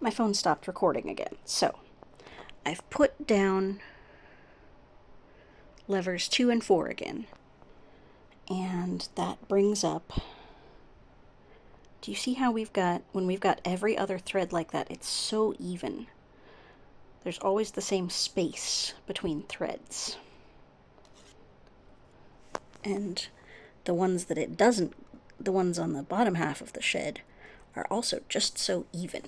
my phone stopped recording again. So I've put down levers 2 and 4 again. And that brings up, do you see how when we've got every other thread like that, it's so even. There's always the same space between threads. And the ones that it doesn't, the ones on the bottom half of the shed, are also just so even.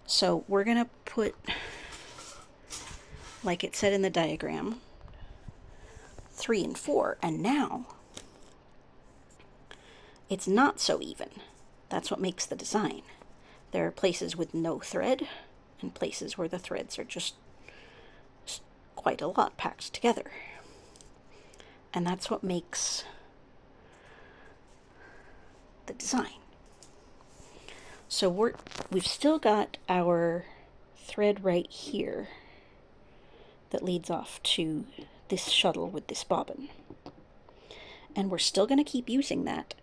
So we're going to put, like it said in the diagram, 3 and 4, and now it's not so even. That's what makes the design. There are places with no thread and places where the threads are just quite a lot packed together. And that's what makes the design. So we've still got our thread right here that leads off to this shuttle with this bobbin. And we're still going to keep using that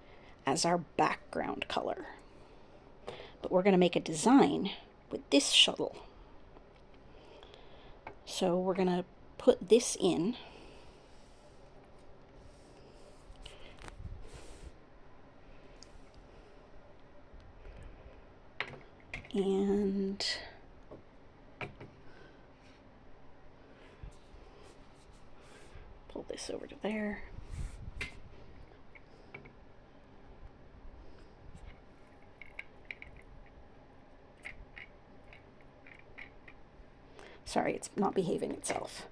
as our background color. But we're going to make a design with this shuttle. So we're going to put this in. And pull this over to there. Sorry, it's not behaving itself.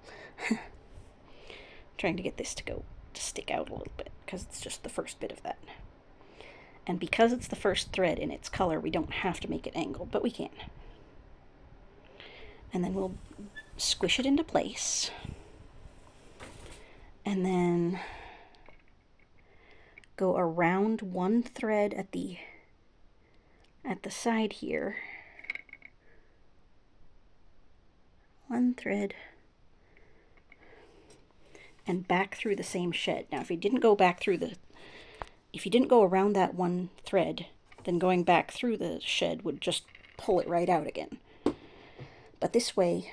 Trying to get this to stick out a little bit because it's just the first bit of that. And because it's the first thread in its color, we don't have to make it angled, but we can. And then we'll squish it into place. And then go around one thread at the side here. One thread. And back through the same shed. Now, if you didn't go around that one thread, then going back through the shed would just pull it right out again. But this way,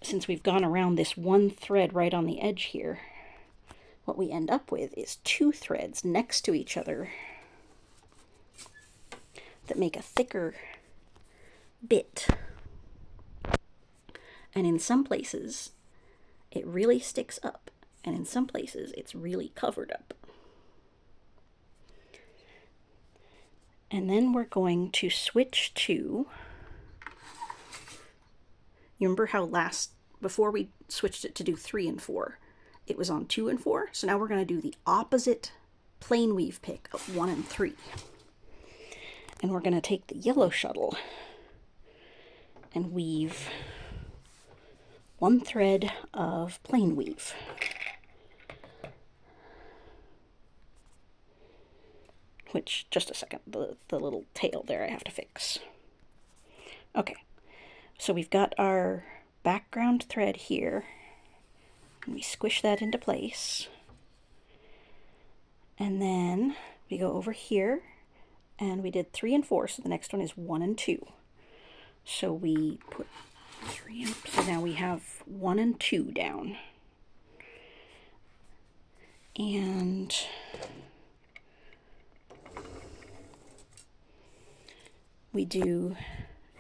since we've gone around this one thread right on the edge here, what we end up with is 2 threads next to each other that make a thicker bit. And in some places, it really sticks up, and in some places, it's really covered up. And then we're going to switch to, you remember how before we switched it to do 3 and 4, it was on 2 and 4? So now we're going to do the opposite plain weave pick of 1 and 3. And we're going to take the yellow shuttle and weave 1 thread of plain weave. Which, just a second, the little tail there I have to fix. Okay, so we've got our background thread here, and we squish that into place. And then we go over here, and we did 3 and 4, so the next one is 1 and 2. So we put 3 and, so now we have 1 and 2 down. And we do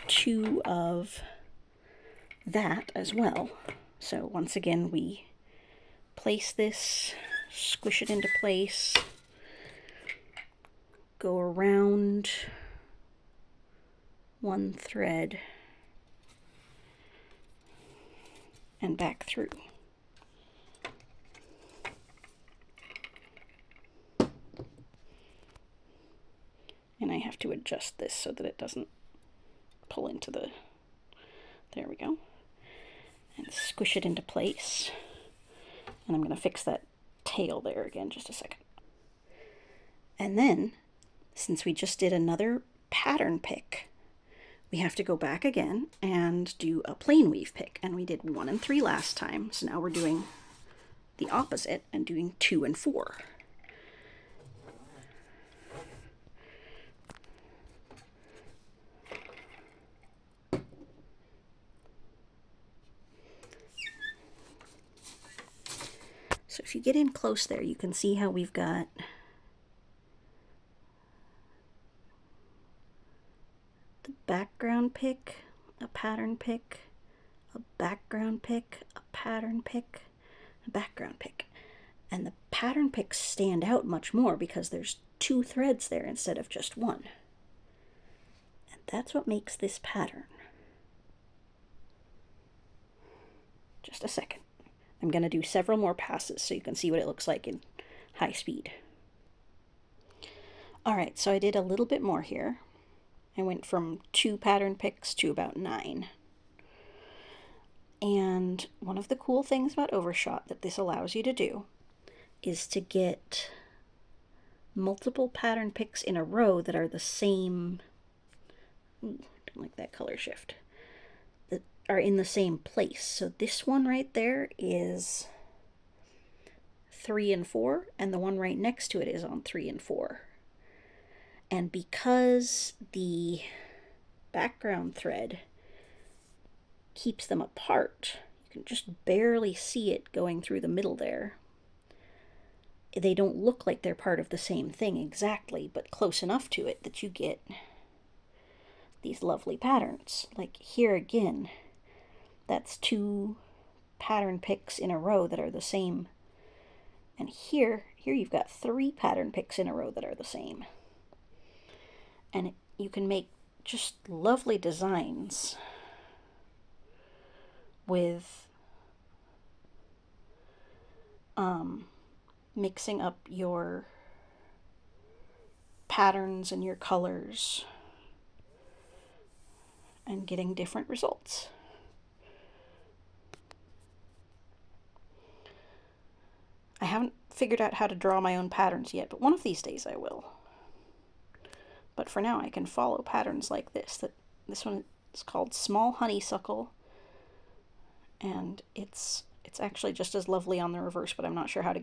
2 of that as well. So once again, we place this, squish it into place, go around 1 thread, and back through. And I have to adjust this so that it doesn't pull into the, there we go, and squish it into place. And I'm going to fix that tail there again, just a second. And then, since we just did another pattern pick, we have to go back again and do a plain weave pick. And we did 1 and 3 last time, so now we're doing the opposite and doing 2 and 4. if you get in close there, you can see how we've got the background pick, a pattern pick, a background pick, a pattern pick, a background pick. And the pattern picks stand out much more because there's 2 threads there instead of just 1. And that's what makes this pattern. Just a second. I'm going to do several more passes so you can see what it looks like in high speed. Alright, so I did a little bit more here. I went from 2 pattern picks to about 9. And one of the cool things about Overshot that this allows you to do is to get multiple pattern picks in a row that are the same. Ooh, don't like that color shift. That are in the same place. So this one right there is 3 and 4, and the one right next to it is on 3 and 4. And because the background thread keeps them apart, you can just barely see it going through the middle there. They don't look like they're part of the same thing exactly, but close enough to it that you get these lovely patterns. Like here again, that's 2 pattern picks in a row that are the same. And here you've got 3 pattern picks in a row that are the same. And you can make just lovely designs with mixing up your patterns and your colors and getting different results. I haven't figured out how to draw my own patterns yet, but one of these days I will. But for now I can follow patterns like this. This one is called Small Honeysuckle, and it's actually just as lovely on the reverse, but I'm not sure how to